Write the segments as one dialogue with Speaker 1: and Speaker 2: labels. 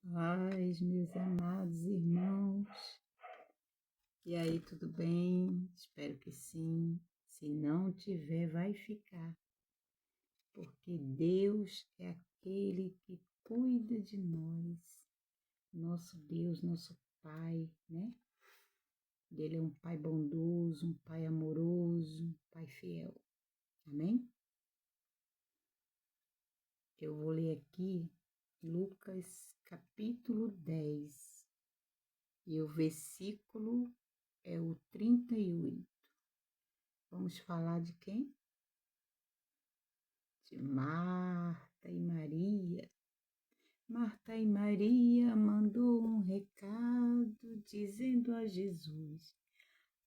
Speaker 1: Paz, meus amados irmãos. E aí, tudo bem? Espero que sim. Se não tiver, vai ficar. Porque Deus é aquele que cuida de nós. Nosso Deus, nosso Pai, né? Ele é um Pai bondoso, um Pai amoroso, um Pai fiel. Amém? Eu vou ler aqui Lucas capítulo 10. E o versículo é o 38. Vamos falar de quem? De Marta e Maria. Marta e Maria mandou um recado dizendo a Jesus: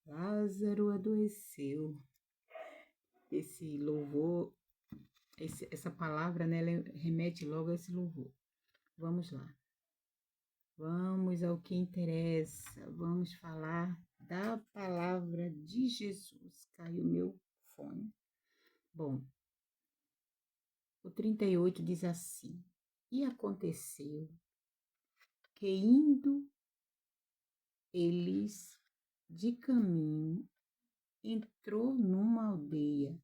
Speaker 1: Lázaro adoeceu. Esse louvor, essa palavra, né, ela remete logo a esse louvor. Vamos lá. Vamos ao que interessa. Vamos falar da palavra de Jesus. Caiu meu fone. Bom, o 38 diz assim: E aconteceu que indo eles de caminho, entrou numa aldeia,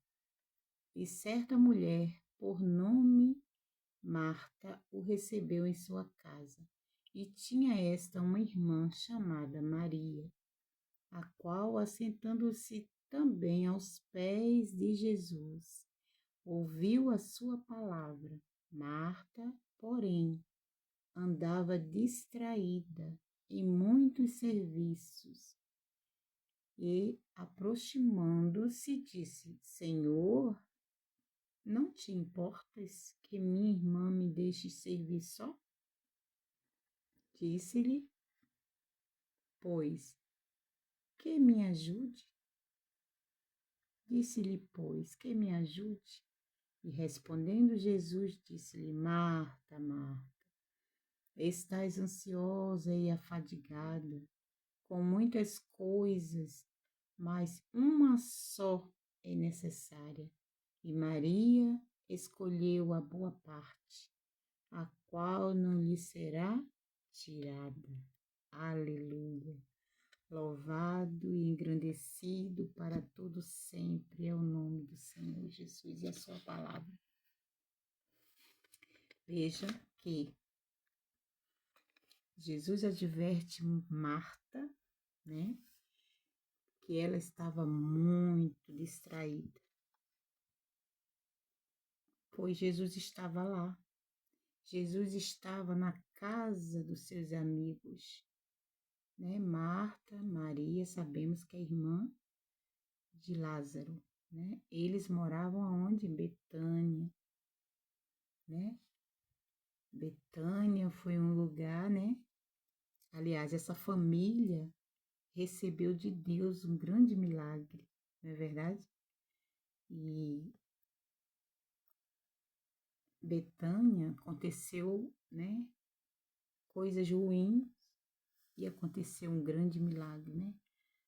Speaker 1: e certa mulher, por nome Marta, o recebeu em sua casa. E tinha esta uma irmã chamada Maria, a qual, assentando-se também aos pés de Jesus, ouviu a sua palavra. Marta, porém, andava distraída em muitos serviços e, aproximando-se, disse: Senhor, não te importas que minha irmã me deixe servir só? Disse-lhe, pois, que me ajude. Disse-lhe, pois, que me ajude. E respondendo Jesus, disse-lhe: Marta, Marta, estás ansiosa e afadigada com muitas coisas, mas uma só é necessária. E Maria escolheu a boa parte, a qual não lhe será tirada. Aleluia! Louvado e engrandecido para todo sempre é o nome do Senhor Jesus e a sua palavra. Veja que Jesus adverte Marta, né, que ela estava muito distraída, pois Jesus estava lá. Jesus estava na casa dos seus amigos, né? Marta, Maria, sabemos que é irmã de Lázaro, né? Eles moravam aonde? Em Betânia, né? Betânia foi um lugar, né? Aliás, essa família recebeu de Deus um grande milagre, não é verdade? E Betânia aconteceu, né? Coisas ruins e aconteceu um grande milagre, né?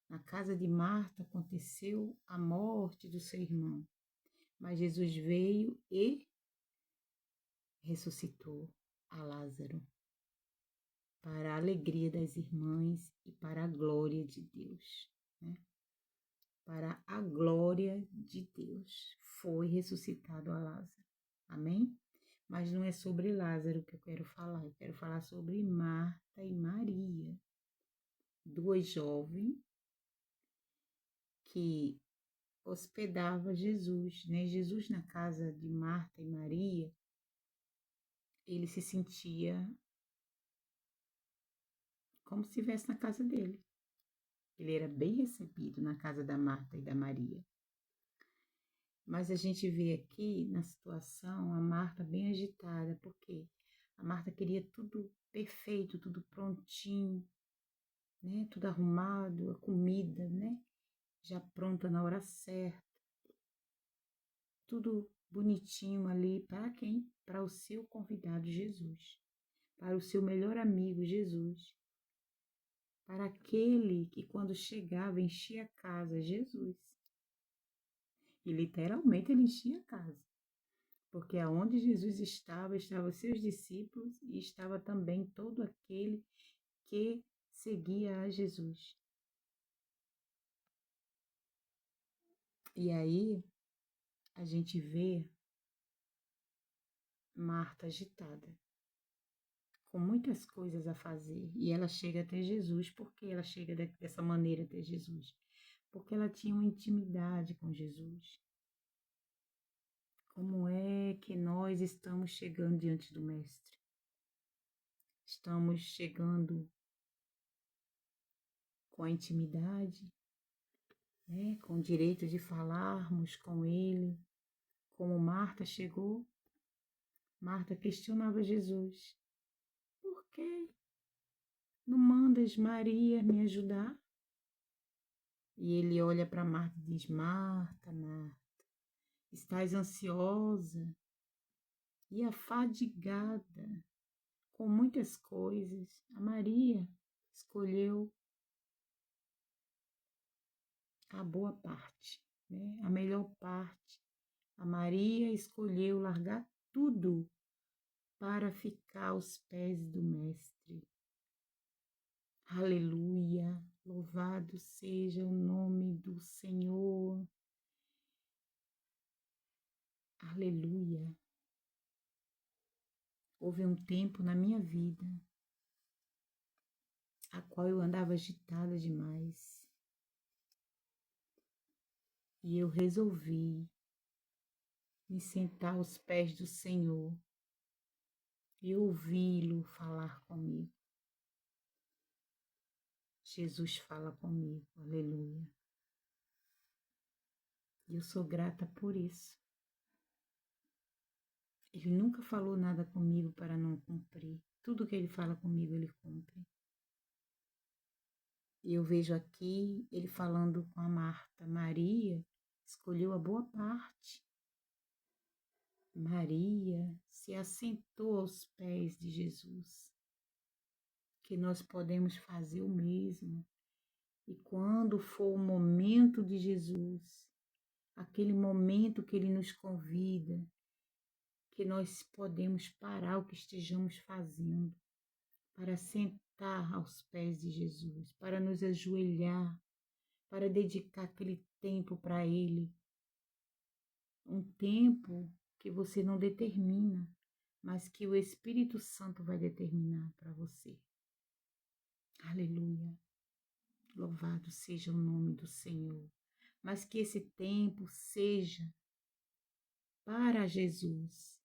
Speaker 1: Na casa de Marta aconteceu a morte do seu irmão, mas Jesus veio e ressuscitou a Lázaro para a alegria das irmãs e para a glória de Deus, né? Para a glória de Deus foi ressuscitado a Lázaro. Amém? Mas não é sobre Lázaro que eu quero falar sobre Marta e Maria, duas jovens que hospedava Jesus, né? Jesus na casa de Marta e Maria, ele se sentia como se estivesse na casa dele. Ele era bem recebido na casa da Marta e da Maria. Mas a gente vê aqui na situação a Marta bem agitada, porque a Marta queria tudo perfeito, tudo prontinho, né? Tudo arrumado, a comida, né? Já pronta na hora certa. Tudo bonitinho ali para quem? Para o seu convidado Jesus, para o seu melhor amigo Jesus, para aquele que quando chegava enchia a casa, Jesus. E literalmente ele enchia a casa. porque aonde Jesus estava, estavam seus discípulos e estava também todo aquele que seguia a Jesus. E aí a gente vê Marta agitada, com muitas coisas a fazer, e ela chega até Jesus. Por que ela chega dessa maneira até Jesus? Porque ela tinha uma intimidade com Jesus. Como é que nós estamos chegando diante do Mestre? Estamos chegando com a intimidade, né? Com o direito de falarmos com Ele, como Marta chegou. Marta questionava Jesus: por que não mandas Maria me ajudar? E ele olha para Marta e diz: Marta, Marta, estás ansiosa e afadigada com muitas coisas. A Maria escolheu a boa parte, né? A melhor parte. A Maria escolheu largar tudo para ficar aos pés do Mestre. Aleluia! Louvado seja o nome do Senhor. Aleluia! Houve um tempo na minha vida a qual eu andava agitada demais. E eu resolvi me sentar aos pés do Senhor e ouvi-lo falar comigo. Jesus fala comigo, aleluia. E eu sou grata por isso. Ele nunca falou nada comigo para não cumprir. Tudo que ele fala comigo, ele cumpre. E eu vejo aqui ele falando com a Marta. Maria escolheu a boa parte. Maria se assentou aos pés de Jesus. Que nós podemos fazer o mesmo. E quando for o momento de Jesus, aquele momento que ele nos convida, que nós podemos parar o que estejamos fazendo para sentar aos pés de Jesus, para nos ajoelhar, para dedicar aquele tempo para Ele. Um tempo que você não determina, mas que o Espírito Santo vai determinar para você. Aleluia. Louvado seja o nome do Senhor. Mas que esse tempo seja para Jesus.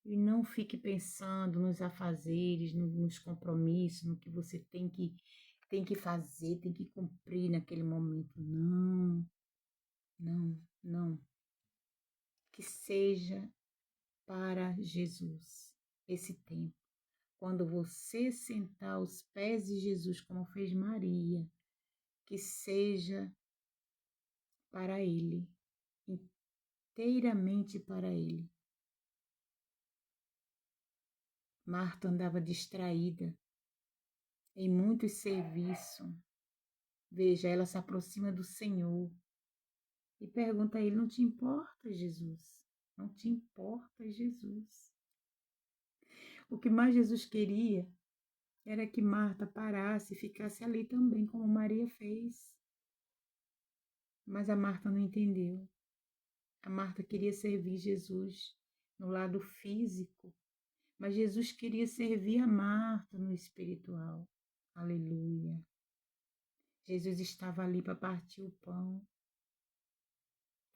Speaker 1: E não fique pensando nos afazeres, nos compromissos, no que você tem que fazer, tem que cumprir naquele momento. Não, não, não. Que seja para Jesus esse tempo. Quando você sentar aos pés de Jesus, como fez Maria, que seja para Ele, inteiramente para Ele. Marta andava distraída em muitos serviços. Veja, ela se aproxima do Senhor e pergunta a Ele: não te importa, Jesus? Não te importa, Jesus? O que mais Jesus queria era que Marta parasse e ficasse ali também, como Maria fez. Mas a Marta não entendeu. A Marta queria servir Jesus no lado físico, mas Jesus queria servir a Marta no espiritual. Aleluia. Jesus estava ali para partir o pão,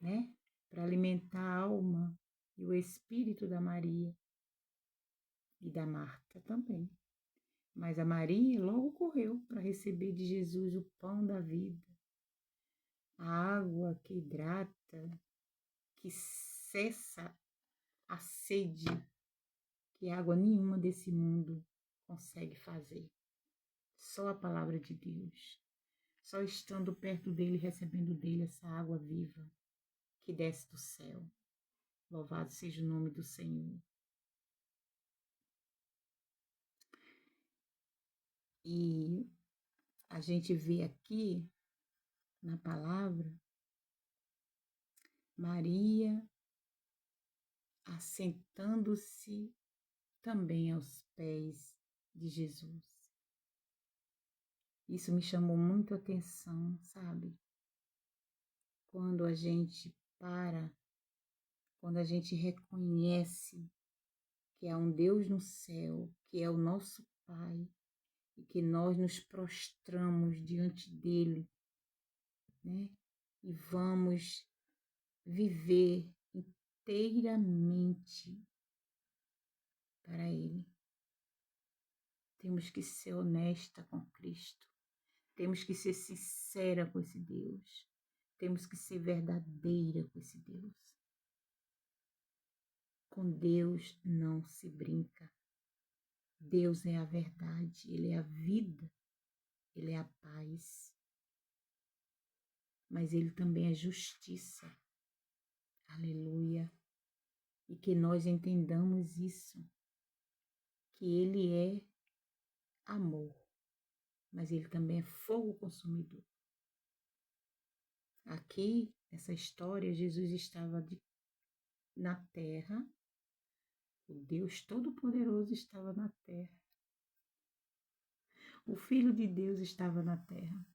Speaker 1: né? Para alimentar a alma e o espírito da Maria e da Marta também. Mas a Maria logo correu para receber de Jesus o pão da vida, a água que hidrata, que cessa a sede que água nenhuma desse mundo consegue fazer. Só a palavra de Deus. Só estando perto dele, recebendo dele essa água viva que desce do céu. Louvado seja o nome do Senhor. E a gente vê aqui na palavra Maria assentando-se também aos pés de Jesus. Isso me chamou muito a atenção, sabe? Quando a gente para, quando a gente reconhece que há um Deus no céu, que é o nosso Pai, e que nós nos prostramos diante dele, né? E vamos viver inteiramente para ele. Temos que ser honesta com Cristo. Temos que ser sincera com esse Deus. Temos que ser verdadeira com esse Deus. Com Deus não se brinca. Deus é a verdade, Ele é a vida, Ele é a paz. Mas Ele também é justiça. Aleluia. E que nós entendamos isso, que Ele é amor, mas Ele também é fogo consumidor. Aqui, nessa história, Jesus estava na terra, o Deus Todo-Poderoso estava na terra, o Filho de Deus estava na terra.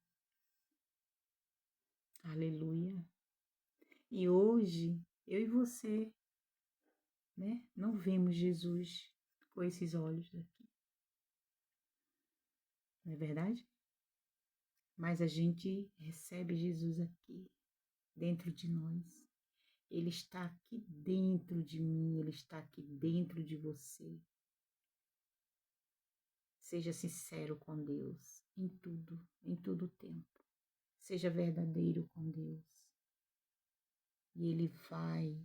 Speaker 1: Aleluia. E hoje, eu e você, né, não vemos Jesus com esses olhos daqui. Não é verdade? Mas a gente recebe Jesus aqui, dentro de nós. Ele está aqui dentro de mim, Ele está aqui dentro de você. Seja sincero com Deus em todo o tempo. Seja verdadeiro com Deus. E Ele vai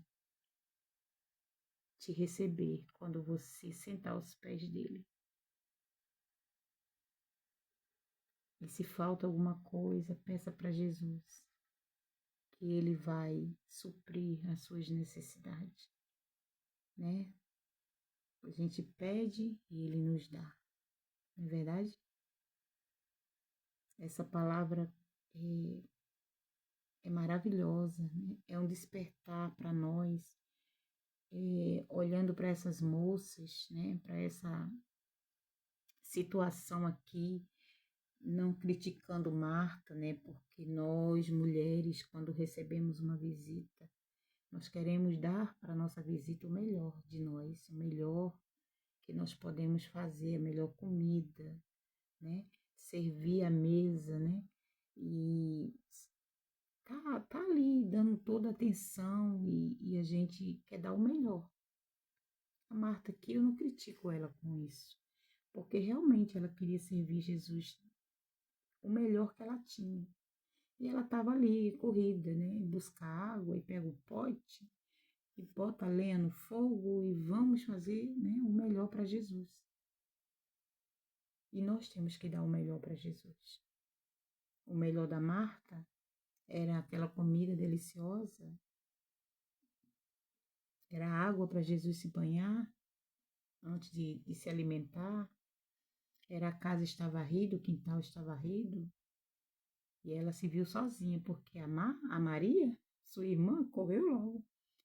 Speaker 1: te receber quando você sentar aos pés dele. E se falta alguma coisa, peça para Jesus, que Ele vai suprir as suas necessidades, né? A gente pede e Ele nos dá, não é verdade? Essa palavra é maravilhosa, né? É um despertar para nós, olhando para essas moças, né? Para essa situação aqui, não criticando Marta, né? Porque nós, mulheres, quando recebemos uma visita, nós queremos dar para a nossa visita o melhor de nós, o melhor que nós podemos fazer, a melhor comida, né? Servir a mesa, né? E tá ali dando toda a atenção e a gente quer dar o melhor. A Marta aqui, eu não critico ela com isso, porque realmente ela queria servir Jesus o melhor que ela tinha. E ela estava ali, corrida, né? Buscar água e pega o pote e bota a lenha no fogo e vamos fazer, né, o melhor para Jesus. E nós temos que dar o melhor para Jesus. O melhor da Marta era aquela comida deliciosa, era água para Jesus se banhar antes de se alimentar, era a casa estava varrida, o quintal estava varrido, e ela se viu sozinha, porque a Maria, sua irmã, correu logo.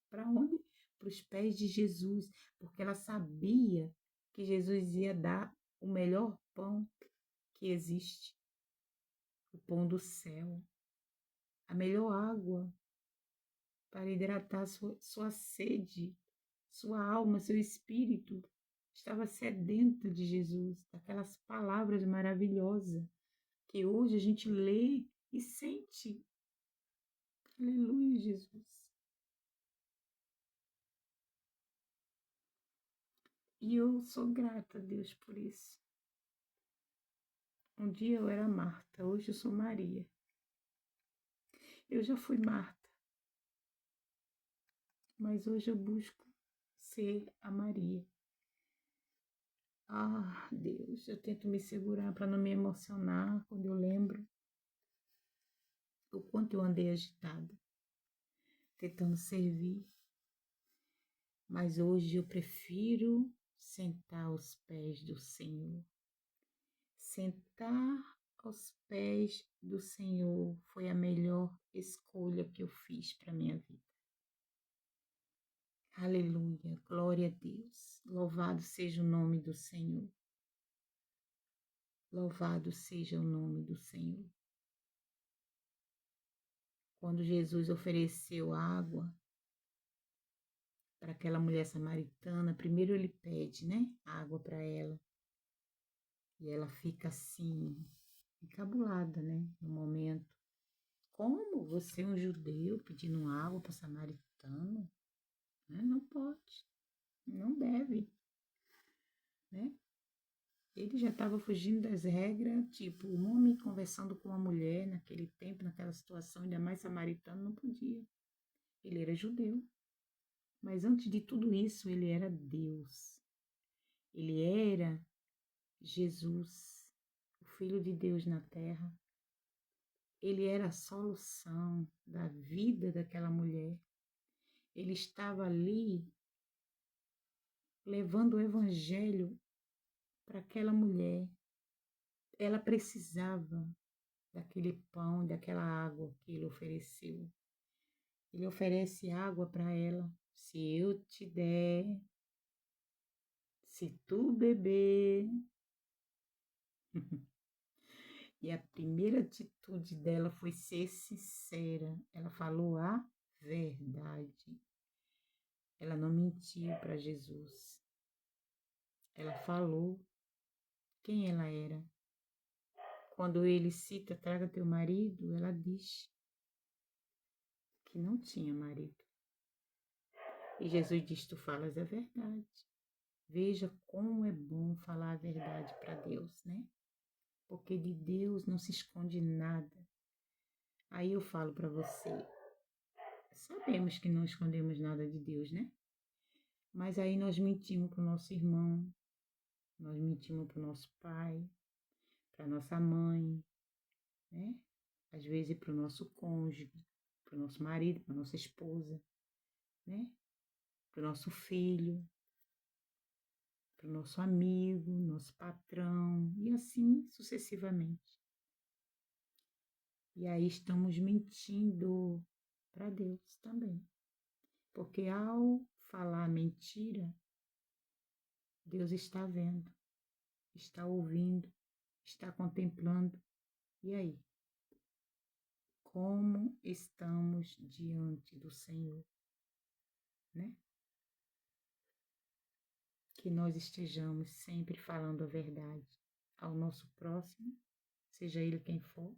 Speaker 1: Para onde? Para os pés de Jesus, porque ela sabia que Jesus ia dar o melhor pão que existe, o pão do céu, a melhor água para hidratar sua sede, sua alma, seu espírito. Estava sedenta de Jesus, daquelas palavras maravilhosas que hoje a gente lê e sente. Aleluia, Jesus. E eu sou grata a Deus por isso. Um dia eu era Marta, hoje eu sou Maria. Eu já fui Marta, mas hoje eu busco ser a Maria. Ah, Deus, eu tento me segurar para não me emocionar quando eu lembro o quanto eu andei agitada, tentando servir. Mas hoje eu prefiro sentar aos pés do Senhor. Sentar aos pés do Senhor foi a melhor escolha que eu fiz para minha vida. Aleluia, glória a Deus. Louvado seja o nome do Senhor. Louvado seja o nome do Senhor. Quando Jesus ofereceu água para aquela mulher samaritana, primeiro ele pede, né, água para ela. E ela fica assim, encabulada, né, no momento. Como você é um judeu pedindo água para samaritano? Não pode, não deve, né? Ele já estava fugindo das regras, tipo, um homem conversando com uma mulher naquele tempo, naquela situação, ainda mais samaritano, não podia. Ele era judeu. Mas antes de tudo isso, ele era Deus. Ele era Jesus, o Filho de Deus na terra. Ele era a solução da vida daquela mulher. Ele estava ali levando o evangelho para aquela mulher. Ela precisava daquele pão, daquela água que ele ofereceu. Ele oferece água para ela. Se eu te der, se tu beber. E a primeira atitude dela foi ser sincera. Ela falou a verdade. Ela não mentiu para Jesus. Ela falou quem ela era. Quando ele cita, traga teu marido, ela diz que não tinha marido. E Jesus diz, tu falas a verdade. Veja como é bom falar a verdade para Deus, né? Porque de Deus não se esconde nada. Aí eu falo para você, sabemos que não escondemos nada de Deus, né? Mas aí nós mentimos para o nosso irmão, nós mentimos para o nosso pai, para nossa mãe, né? Às vezes para o nosso cônjuge, para o nosso marido, para a nossa esposa, né? Para o nosso filho, para o nosso amigo, nosso patrão, e assim sucessivamente. E aí estamos mentindo para Deus também. Porque ao falar mentira, Deus está vendo, está ouvindo, está contemplando. E aí? Como estamos diante do Senhor, né? Que nós estejamos sempre falando a verdade ao nosso próximo, seja ele quem for,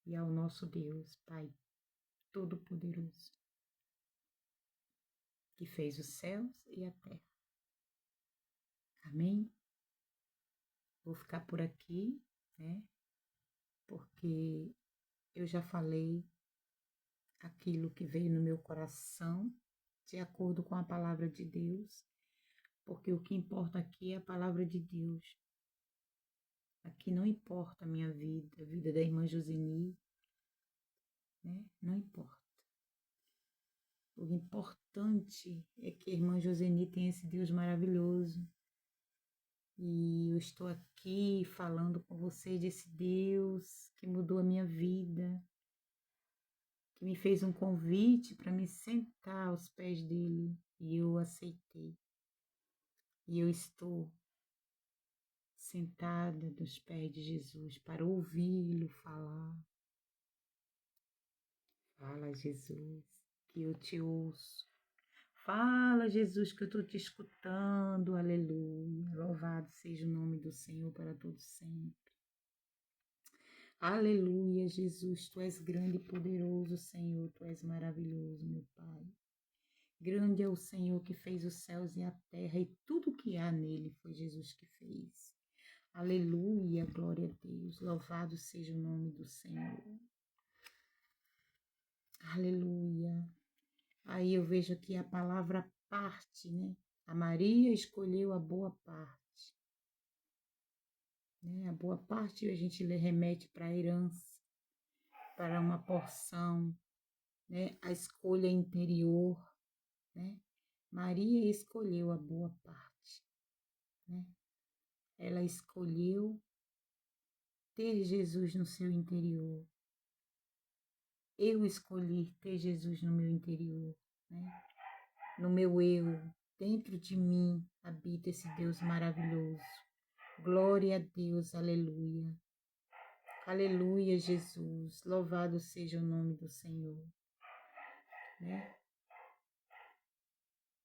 Speaker 1: e ao nosso Deus, Pai Todo-Poderoso, que fez os céus e a terra. Amém? Vou ficar por aqui, né? Porque eu já falei aquilo que veio no meu coração, de acordo com a palavra de Deus, porque o que importa aqui é a palavra de Deus. Aqui não importa a minha vida, a vida da irmã Josini, né? Não importa. O importante é que a irmã Josini tem esse Deus maravilhoso. E eu estou aqui falando com vocês desse Deus que mudou a minha vida, que me fez um convite para me sentar aos pés dele, e eu aceitei. E eu estou sentada nos pés de Jesus para ouvi-lo falar. Fala, Jesus, que eu te ouço. Fala, Jesus, que eu estou te escutando. Aleluia. Louvado seja o nome do Senhor para todo sempre. Aleluia, Jesus, tu és grande e poderoso, Senhor, tu és maravilhoso, meu Pai. Grande é o Senhor que fez os céus e a terra, e tudo que há nele foi Jesus que fez. Aleluia, glória a Deus, louvado seja o nome do Senhor. Aleluia. Aí eu vejo aqui a palavra parte, né? A Maria escolheu a boa parte. Né? A boa parte a gente remete para a herança, para uma porção, né? A escolha interior, né? Maria escolheu a boa parte, né? Ela escolheu ter Jesus no seu interior. Eu escolhi ter Jesus no meu interior, né? no meu eu, dentro de mim, habita esse Deus maravilhoso. Glória a Deus, aleluia. Aleluia, Jesus. Louvado seja o nome do Senhor. Né?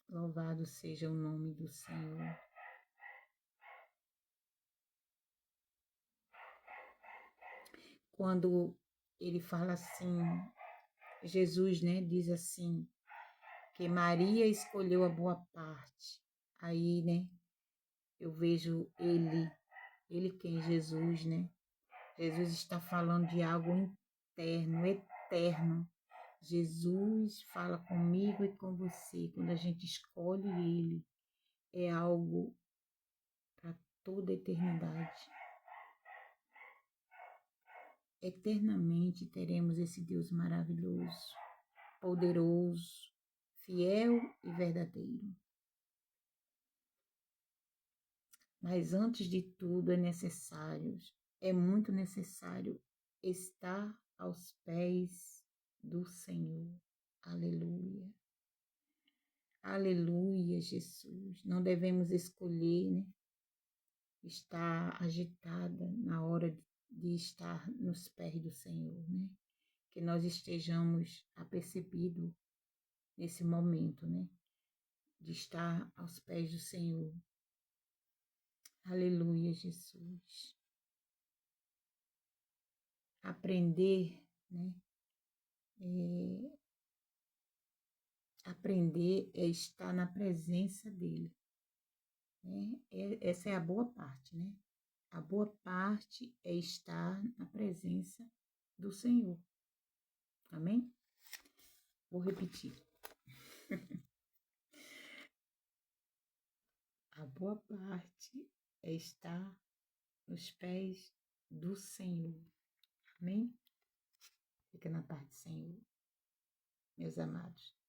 Speaker 1: Louvado seja o nome do Senhor. Quando ele fala assim, Jesus, né, diz assim, que Maria escolheu a boa parte. Aí, né, eu vejo ele quem? Jesus, né? Jesus está falando de algo interno, eterno. Jesus fala comigo e com você. Quando a gente escolhe ele, é algo para toda a eternidade. Eternamente teremos esse Deus maravilhoso, poderoso, fiel e verdadeiro. Mas antes de tudo é muito necessário estar aos pés do Senhor. Aleluia. Aleluia, Jesus. Não devemos escolher, né? Estar agitada na hora de estar nos pés do Senhor, né? Que nós estejamos apercebidos nesse momento, né? De estar aos pés do Senhor. Aleluia, Jesus. Aprender, né? Aprender é estar na presença dele, né? Essa é a boa parte, né? A boa parte é estar na presença do Senhor. Amém? Vou repetir. A boa parte é estar nos pés do Senhor. Amém? Fica na paz do Senhor, meus amados.